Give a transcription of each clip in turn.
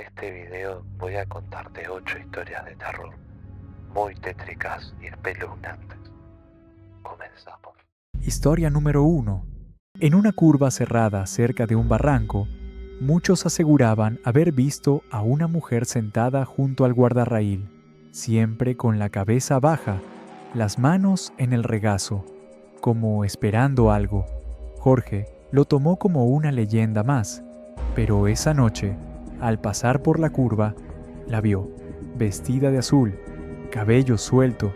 este video voy a contarte 8 historias de terror, muy tétricas y espeluznantes. Comenzamos. Historia número 1. En una curva cerrada cerca de un barranco, muchos aseguraban haber visto a una mujer sentada junto al guardarraíl, siempre con la cabeza baja, las manos en el regazo, como esperando algo. Jorge lo tomó como una leyenda más, pero esa noche, al pasar por la curva, la vio, vestida de azul, cabello suelto,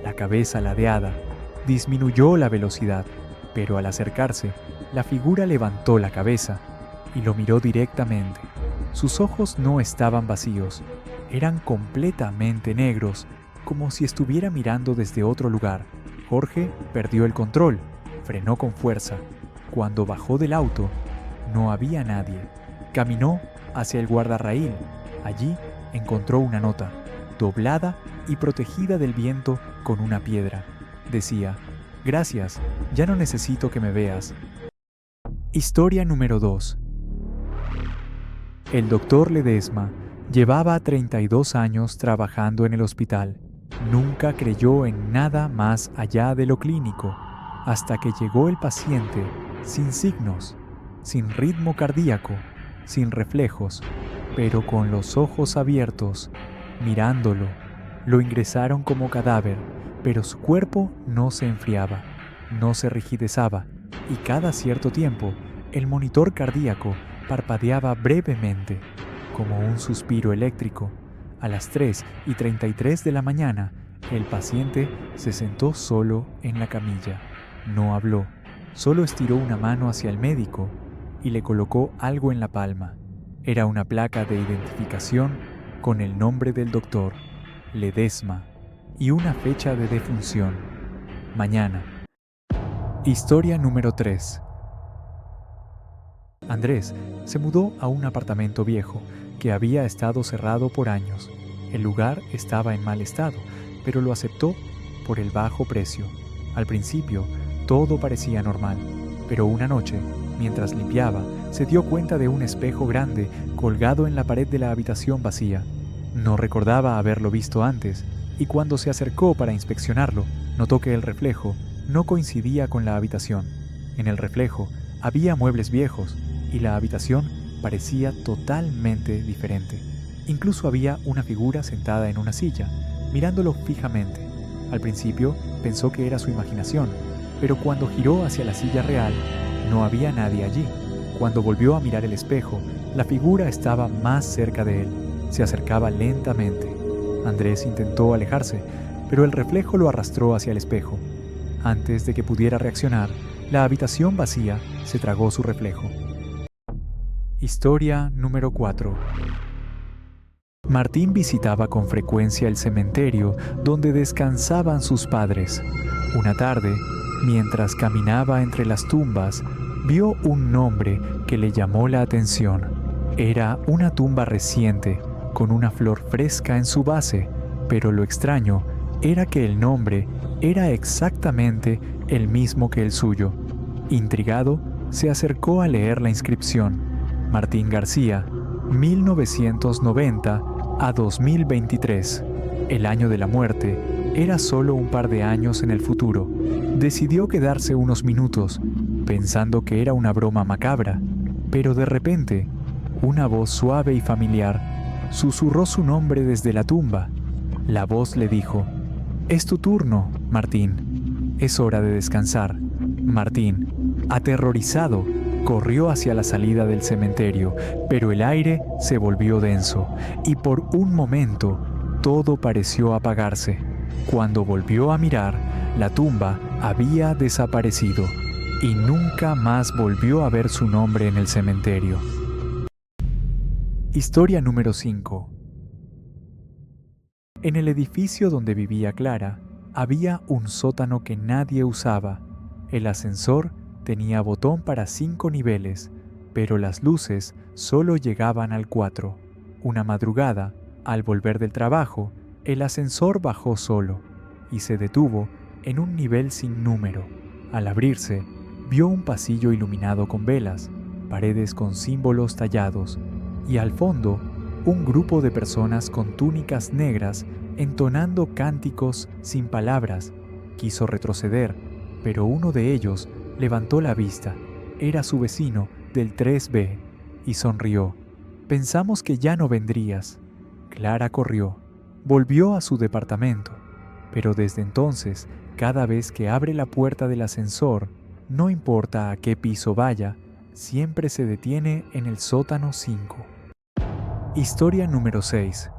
la cabeza ladeada. Disminuyó la velocidad, pero al acercarse, la figura levantó la cabeza y lo miró directamente. Sus ojos no estaban vacíos, eran completamente negros, como si estuviera mirando desde otro lugar. Jorge perdió el control, frenó con fuerza. Cuando bajó del auto, no había nadie. Caminó hacia el guardarraíl. Allí encontró una nota, doblada y protegida del viento con una piedra. Decía: «Gracias, ya no necesito que me veas». Historia número 2. El doctor Ledesma llevaba 32 años trabajando en el hospital. Nunca creyó en nada más allá de lo clínico, hasta que llegó el paciente sin signos, sin ritmo cardíaco, sin reflejos, pero con los ojos abiertos, mirándolo. Lo ingresaron como cadáver, pero su cuerpo no se enfriaba, no se rigidezaba, y cada cierto tiempo el monitor cardíaco parpadeaba brevemente, como un suspiro eléctrico. A las 3:33 de la mañana, el paciente se sentó solo en la camilla. No habló, solo estiró una mano hacia el médico y le colocó algo en la palma. Era una placa de identificación con el nombre del doctor, Ledesma, y una fecha de defunción: mañana. Historia número 3. Andrés se mudó a un apartamento viejo que había estado cerrado por años. El lugar estaba en mal estado, pero lo aceptó por el bajo precio. Al principio, todo parecía normal, pero una noche, mientras limpiaba, se dio cuenta de un espejo grande colgado en la pared de la habitación vacía. No recordaba haberlo visto antes, y cuando se acercó para inspeccionarlo, notó que el reflejo no coincidía con la habitación. En el reflejo había muebles viejos, y la habitación parecía totalmente diferente. Incluso había una figura sentada en una silla, mirándolo fijamente. Al principio pensó que era su imaginación, pero cuando giró hacia la silla real, no había nadie allí. Cuando volvió a mirar el espejo, la figura estaba más cerca de él. Se acercaba lentamente. Andrés intentó alejarse, pero el reflejo lo arrastró hacia el espejo. Antes de que pudiera reaccionar, la habitación vacía se tragó su reflejo. Historia número 4. Martín visitaba con frecuencia el cementerio donde descansaban sus padres. Una tarde, mientras caminaba entre las tumbas, vio un nombre que le llamó la atención. Era una tumba reciente, con una flor fresca en su base, pero lo extraño era que el nombre era exactamente el mismo que el suyo. Intrigado, se acercó a leer la inscripción: Martín García, 1990 a 2023. El año de la muerte era solo un par de años en el futuro. Decidió quedarse unos minutos, pensando que era una broma macabra, pero de repente, una voz suave y familiar susurró su nombre desde la tumba. La voz le dijo: «Es tu turno, Martín. Es hora de descansar». Martín, aterrorizado, corrió hacia la salida del cementerio, pero el aire se volvió denso, y por un momento todo pareció apagarse. Cuando volvió a mirar, la tumba había desaparecido, y nunca más volvió a ver su nombre en el cementerio. Historia número 5. En el edificio donde vivía Clara, había un sótano que nadie usaba. El ascensor tenía botón para 5 niveles, pero las luces solo llegaban al 4. Una madrugada, al volver del trabajo, el ascensor bajó solo y se detuvo en un nivel sin número. Al abrirse, vio un pasillo iluminado con velas, paredes con símbolos tallados, y al fondo, un grupo de personas con túnicas negras entonando cánticos sin palabras. Quiso retroceder, pero uno de ellos levantó la vista. Era su vecino del 3B y sonrió. Pensamos que ya no vendrías. Clara corrió. Volvió a su departamento, pero desde entonces, cada vez que abre la puerta del ascensor, no importa a qué piso vaya, siempre se detiene en el sótano 5. Historia número 6.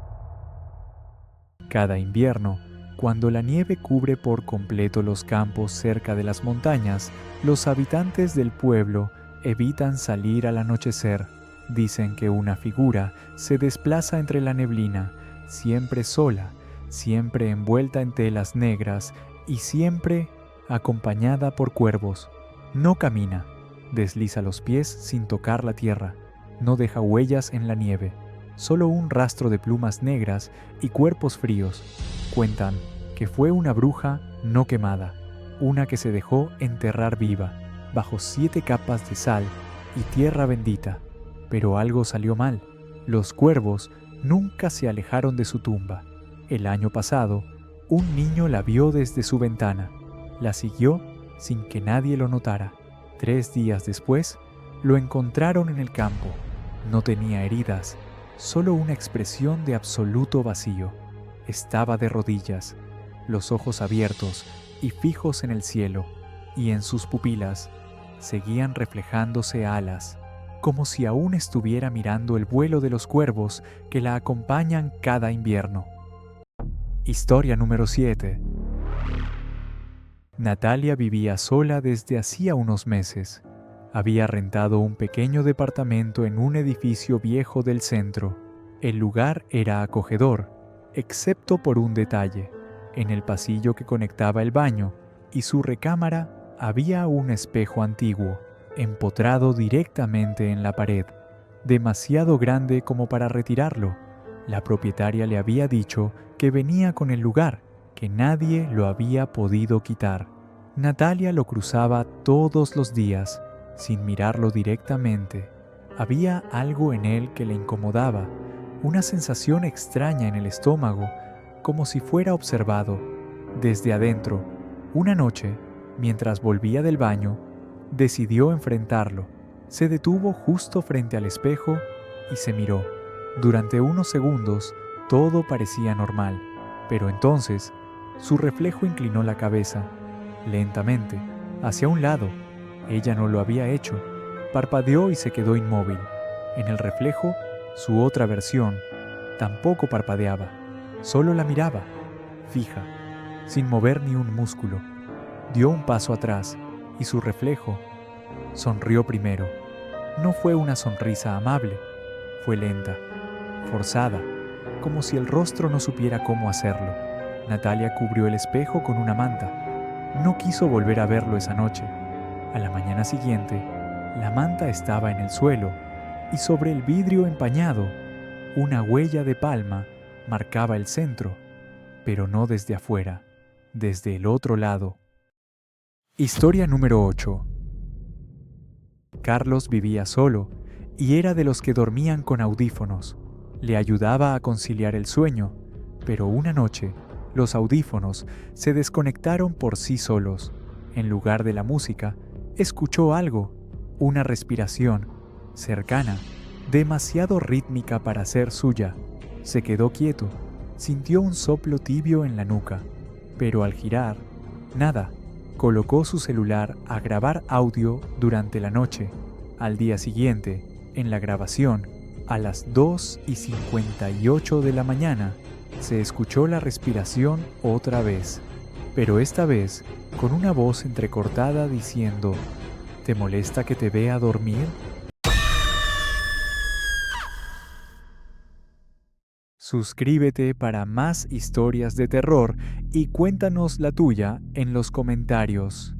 Cada invierno, cuando la nieve cubre por completo los campos cerca de las montañas, los habitantes del pueblo evitan salir al anochecer. Dicen que una figura se desplaza entre la neblina, siempre sola, siempre envuelta en telas negras y siempre acompañada por cuervos. No camina, desliza los pies sin tocar la tierra, no deja huellas en la nieve, solo un rastro de plumas negras y cuerpos fríos. Cuentan que fue una bruja no quemada, una que se dejó enterrar viva, bajo 7 capas de sal y tierra bendita. Pero algo salió mal. Los cuervos nunca se alejaron de su tumba. El año pasado, un niño la vio desde su ventana. La siguió sin que nadie lo notara. 3 días después, lo encontraron en el campo. No tenía heridas, solo una expresión de absoluto vacío. Estaba de rodillas, los ojos abiertos y fijos en el cielo, y en sus pupilas seguían reflejándose alas, como si aún estuviera mirando el vuelo de los cuervos que la acompañan cada invierno. Historia número 7. Natalia vivía sola desde hacía unos meses. Había rentado un pequeño departamento en un edificio viejo del centro. El lugar era acogedor, excepto por un detalle. En el pasillo que conectaba el baño y su recámara había un espejo antiguo, empotrado directamente en la pared, demasiado grande como para retirarlo. La propietaria le había dicho que venía con el lugar, que nadie lo había podido quitar. Natalia lo cruzaba todos los días, sin mirarlo directamente. Había algo en él que le incomodaba, una sensación extraña en el estómago, como si fuera observado. Desde adentro, una noche, mientras volvía del baño, decidió enfrentarlo. Se detuvo justo frente al espejo y se miró. Durante unos segundos, todo parecía normal, pero entonces, su reflejo inclinó la cabeza, lentamente, hacia un lado. Ella no lo había hecho. Parpadeó y se quedó inmóvil. En el reflejo, su otra versión tampoco parpadeaba, solo la miraba, fija, sin mover ni un músculo. Dio un paso atrás y su reflejo sonrió primero. No fue una sonrisa amable, fue lenta, forzada, como si el rostro no supiera cómo hacerlo. Natalia cubrió el espejo con una manta. No quiso volver a verlo esa noche. A la mañana siguiente, la manta estaba en el suelo y sobre el vidrio empañado, una huella de palma marcaba el centro, pero no desde afuera, desde el otro lado. Historia número 8. Carlos vivía solo y era de los que dormían con audífonos. Le ayudaba a conciliar el sueño, pero una noche los audífonos se desconectaron por sí solos. En lugar de la música, escuchó algo, una respiración, cercana, demasiado rítmica para ser suya. Se quedó quieto, sintió un soplo tibio en la nuca, pero al girar, nada. Colocó su celular a grabar audio durante la noche. Al día siguiente, en la grabación, a las 2:58 de la mañana, se escuchó la respiración otra vez, pero esta vez con una voz entrecortada diciendo: ¿te molesta que te vea dormir? Suscríbete para más historias de terror y cuéntanos la tuya en los comentarios.